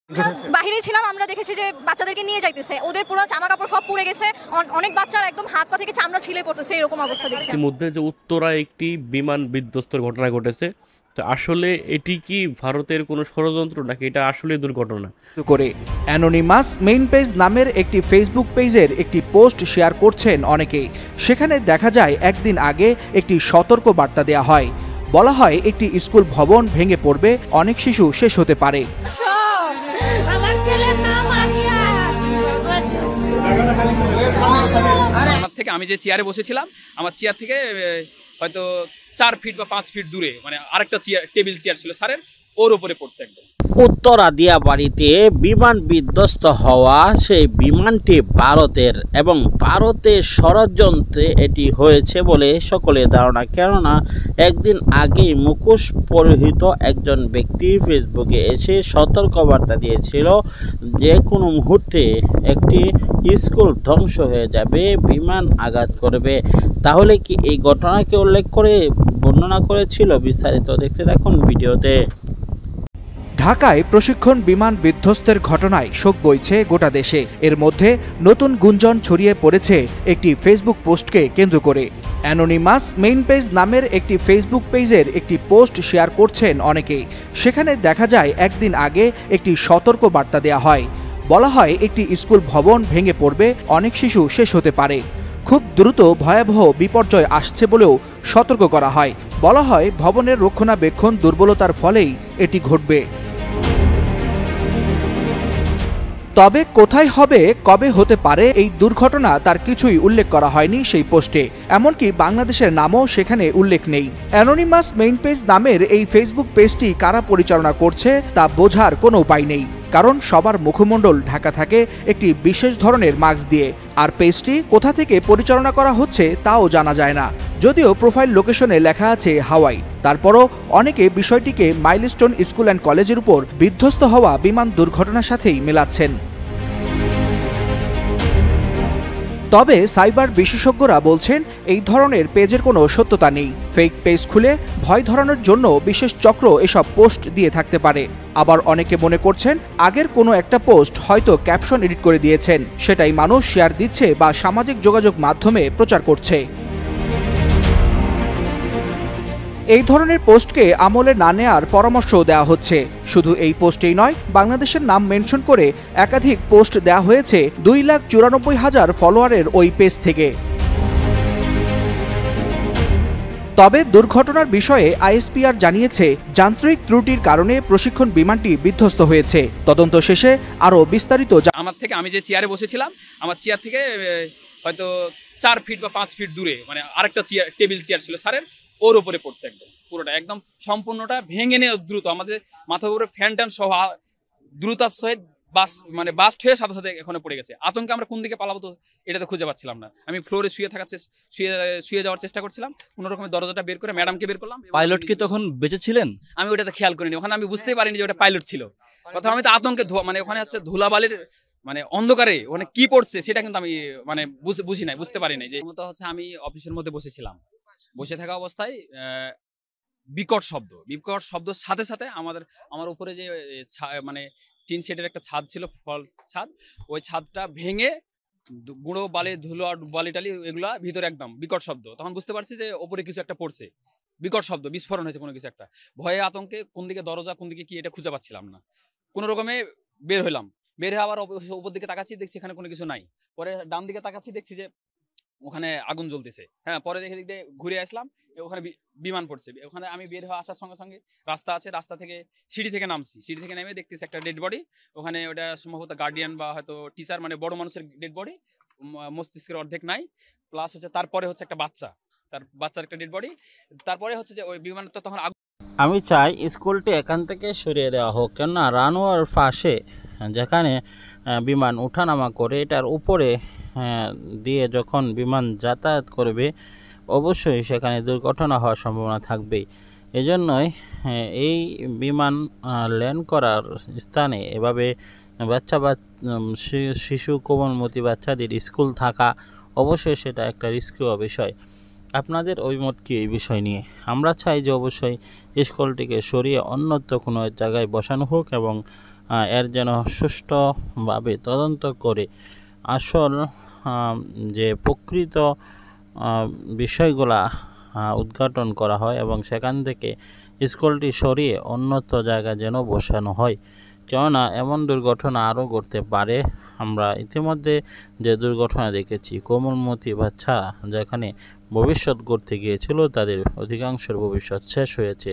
বাহিরে ছিলাম, আমরা দেখেছি যে বাচ্চাদেরকে নিয়ে যাইতেছে, ওদের পুরো জামা কাপড় সব পুড়ে গেছে, অনেক বাচ্চার একদম হাত পা থেকে চামড়া ছিলে পড়তেছে, এরকম অবস্থা দেখছি। ইতিমধ্যে যে উত্তরায় একটি বিমান বিধ্বস্তের ঘটনা ঘটেছে, তো আসলে এটি কি ভারতের কোনো ষড়যন্ত্র নাকি এটা আসলে দুর্ঘটনা? করে অ্যানোনিমাস মেইন পেজ নামের একটি ফেসবুক পেজের একটি পোস্ট শেয়ার করছেন অনেকেই। সেখানে দেখা যায় একদিন আগে একটি সতর্ক বার্তা দেওয়া হয়। বলা হয় একটি স্কুল ভবন ভেঙে পড়বে, অনেক শিশু শেষ হতে পারে। আমার থেকে আমি যে চেয়ারে বসেছিলাম, আমার চেয়ার থেকে হয়তো 4 ফিট বা 5 ফিট দূরে মানে আরেকটা চেয়ার, টেবিল চেয়ার ছিল স্যারের, ওর উপরে পড়ছে একদম। উত্তরা দিয়াবাড়িতে বিমান বিধ্বস্ত হওয়া সেই বিমানটি ভারতের এবং ভারতের ষড়যন্ত্রে এটি হয়েছে বলে সকলের ধারণা। কেননা একদিন আগেই মুখোশ পরিহিত একজন ব্যক্তি ফেসবুকে এসে সতর্কবার্তা দিয়েছিল যে কোনো মুহূর্তে একটি স্কুল ধ্বংস হয়ে যাবে, বিমান আঘাত করবে। তাহলে কি এই ঘটনাকে উল্লেখ করে বর্ণনা করেছিল? বিস্তারিত দেখতে থাকুন ভিডিওতে। ঢাকায় প্রশিক্ষণ বিমান বিধ্বস্তের ঘটনায় শোক বইছে গোটা দেশে। এর মধ্যে নতুন গুঞ্জন ছড়িয়ে পড়েছে একটি ফেসবুক পোস্টকে কেন্দ্র করে। অ্যানোনিমাস মেইন পেজ নামের একটি ফেসবুক পেজের একটি পোস্ট শেয়ার করছেন অনেকেই। সেখানে দেখা যায় একদিন আগে একটি সতর্ক বার্তা দেওয়া হয়। বলা হয় একটি স্কুল ভবন ভেঙে পড়বে, অনেক শিশু শেষ হতে পারে। খুব দ্রুত ভয়াবহ বিপর্যয় আসছে বলেও সতর্ক করা হয়। বলা হয় ভবনের রক্ষণাবেক্ষণ দুর্বলতার ফলেই এটি ঘটবে। তবে কোথায় হবে, কবে হতে পারে এই দুর্ঘটনা তার কিছুই উল্লেখ করা হয়নি সেই পোস্টে। এমনকি বাংলাদেশের নামও সেখানে উল্লেখ নেই। অ্যানোনিমাস মেইন পেজ নামের এই ফেসবুক পেজটি কারা পরিচালনা করছে তা বোঝার কোনো উপায় নেই, কারণ সবার মুখমণ্ডল ঢাকা থাকে একটি বিশেষ ধরনের মাস্ক দিয়ে। আর পেজটি কোথা থেকে পরিচালনা করা হচ্ছে তাও জানা যায় না। যদিও প্রোফাইল লোকেশনে লেখা আছে হাওয়াই, তারপরও অনেকে বিষয়টিকে মাইলস্টোন স্কুল অ্যান্ড কলেজের উপর বিধ্বস্ত হওয়া বিমান দুর্ঘটনার সাথেই মেলাচ্ছেন। তবে সাইবার বিশেষজ্ঞরা বলছেন এই ধরনের পেজের কোনো সত্যতা নেই। ফেক পেজ খুলে ভয় ধরানোর জন্য বিশেষ চক্র এসব পোস্ট দিয়ে থাকতে পারে। আবার অনেকে মনে করছেন আগের কোনো একটা পোস্ট হয়তো ক্যাপশন এডিট করে দিয়েছেন, সেটাই মানুষ শেয়ার দিচ্ছে বা সামাজিক যোগাযোগ মাধ্যমে প্রচার করছে। এই ধরনের পোস্টকে আমলে না নেওয়ার পরামর্শ দেওয়া হচ্ছে। শুধু এই পোস্টেই নয়, বাংলাদেশের নাম মেনশন করে একাধিক পোস্ট দেওয়া হয়েছে 2,94,000 ফলোয়ারের ওই পেজ থেকে। তবে দুর্ঘটনার বিষয়ে আইএসপিআর জানিয়েছে যান্ত্রিক ত্রুটির কারণে প্রশিক্ষণ বিমানটি বিধ্বস্ত হয়েছে। তদন্ত শেষে আরও বিস্তারিত। আমার থেকে আমি যে চেয়ারে বসেছিলাম, আমার চেয়ার থেকে হয়তো 4 ফিট বা 5 ফিট দূরে মানে আরেকটা চেয়ার, টেবিল চেয়ার ছিল স্যারের, ওর উপরে পড়ছে একদম। পুরোটা একদম সম্পূর্ণটা ভেঙে নিয়ে দ্রুত আমাদের মাথার উপরে ফ্যান ট্যান সহ দ্রুতার সহিত বাস্ট হয়ে সাথে সাথে এখানে পড়ে গেছে। আতঙ্কে আমরা কোন দিকে পালাবো তো এটা তো খুঁজে পাচ্ছিলাম না। আমি ফ্লোরে শুয়ে যাওয়ার চেষ্টা করছিলাম, কোনো রকমের দরজাটা বের করে ম্যাডামকে বের করলাম। পাইলট কি তখন বেঁচে ছিলেন? আমি ওটাতে খেয়াল করিনি, ওখানে আমি বুঝতেই পারিনি যে ওটা পাইলট ছিল। প্রথমে আমি তো আতঙ্কে মানে ওখানে হচ্ছে ধুলাবালির মানে অন্ধকারে ওখানে কি পড়ছে সেটা কিন্তু আমি মানে বুঝতে পারি নাই। যে হচ্ছে আমি অফিসের মধ্যে বসেছিলাম, বসে থাকা অবস্থায় বিকট শব্দ সাথে সাথে আমার উপরে যে মানে টিন শেডের একটা ছাদ ছিল, ফল ছাদ, ওই ছাদটা ভেঙে গুঁড়ো বালি, ধুলো আর বালিটালি এগুলা ভিতরে একদম বিকট শব্দ। তখন বুঝতে পারছি যে ওপরে কিছু একটা পড়ছে, বিকট শব্দ, বিস্ফোরণ হয়েছে কোনো কিছু একটা। ভয়ে আতঙ্কে কোন দিকে দরজা কোন দিকে কি এটা খুঁজে পাচ্ছিলাম না। কোনো রকমে বের হলাম, বের হয়ে আবার উপর দিকে তাকাচ্ছি, দেখছি এখানে কোনো কিছু নাই। পরে ডান দিকে তাকাচ্ছি, দেখছি যে ওখানে আগুন জ্বলতেছে। হ্যাঁ, পরে দেখে দিক দিয়ে ঘুরে আসলাম, ওখানে বিমান পড়ছে। ওখানে আমি বের হয়ে আসার সঙ্গে সঙ্গে রাস্তা আছে, রাস্তা থেকে সিঁড়ি থেকে নামছি, সিঁড়ি থেকে নেমে দেখতেছি একটা ডেড বডি। ওখানে ওটা সম্ভবত গার্ডিয়ান বা হয়তো টিচার, মানে বড় মানুষের ডেড বডি, মস্তিষ্কের অর্ধেক নাই। প্লাস হচ্ছে তারপরে হচ্ছে একটা বাচ্চার একটা ডেড বডি। তারপরে হচ্ছে যে ওই বিমান তো তখন আমি চাই স্কুলটি এখান থেকে সরিয়ে দেওয়া হোক, কেননা রানওয়ের পাশে যেখানে বিমান ওঠানামা করে এটার উপরে দিয়ে যখন বিমান যাতায়াত করবে অবশ্যই সেখানে দুর্ঘটনা হওয়ার সম্ভাবনা থাকবেই। এজন্যই এই বিমান ল্যান্ড করার স্থানে এভাবে শিশু কোমলমতি বাচ্চাদের স্কুল থাকা অবশ্যই সেটা একটা রিস্কিও বিষয়। আপনাদের অভিমত কি এই বিষয় নিয়ে? আমরা চাই যে অবশ্যই স্কুলটিকে সরিয়ে অন্যত্র কোনো জায়গায় বসানো হোক এবং এর যেন সুষ্ঠুভাবে তদন্ত করে আসল যে প্রকৃত বিষয়গুলা উদ্ঘাটন করা হয় এবং সেখান থেকে স্কুলটি সরিয়ে অন্যত্র জায়গায় যেন বসানো হয়, কেননা এমন দুর্ঘটনা আরও ঘটতে পারে। আমরা ইতিমধ্যে যে দুর্ঘটনা দেখেছি, কোমলমতি বাচ্চা যেখানে ভবিষ্যৎ গড়তে গিয়েছিল তাদের অধিকাংশের ভবিষ্যৎ শেষ হয়েছে,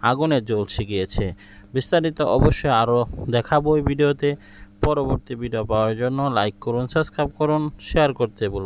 আগুনে জ্বলছে গিয়েছে। বিস্তারিত অবশ্যই আরও দেখাবো এই ভিডিওতে। পরবর্তী ভিডিও পাওয়ার জন্য লাইক করুন, সাবস্ক্রাইব করুন, শেয়ার করতে বলুন।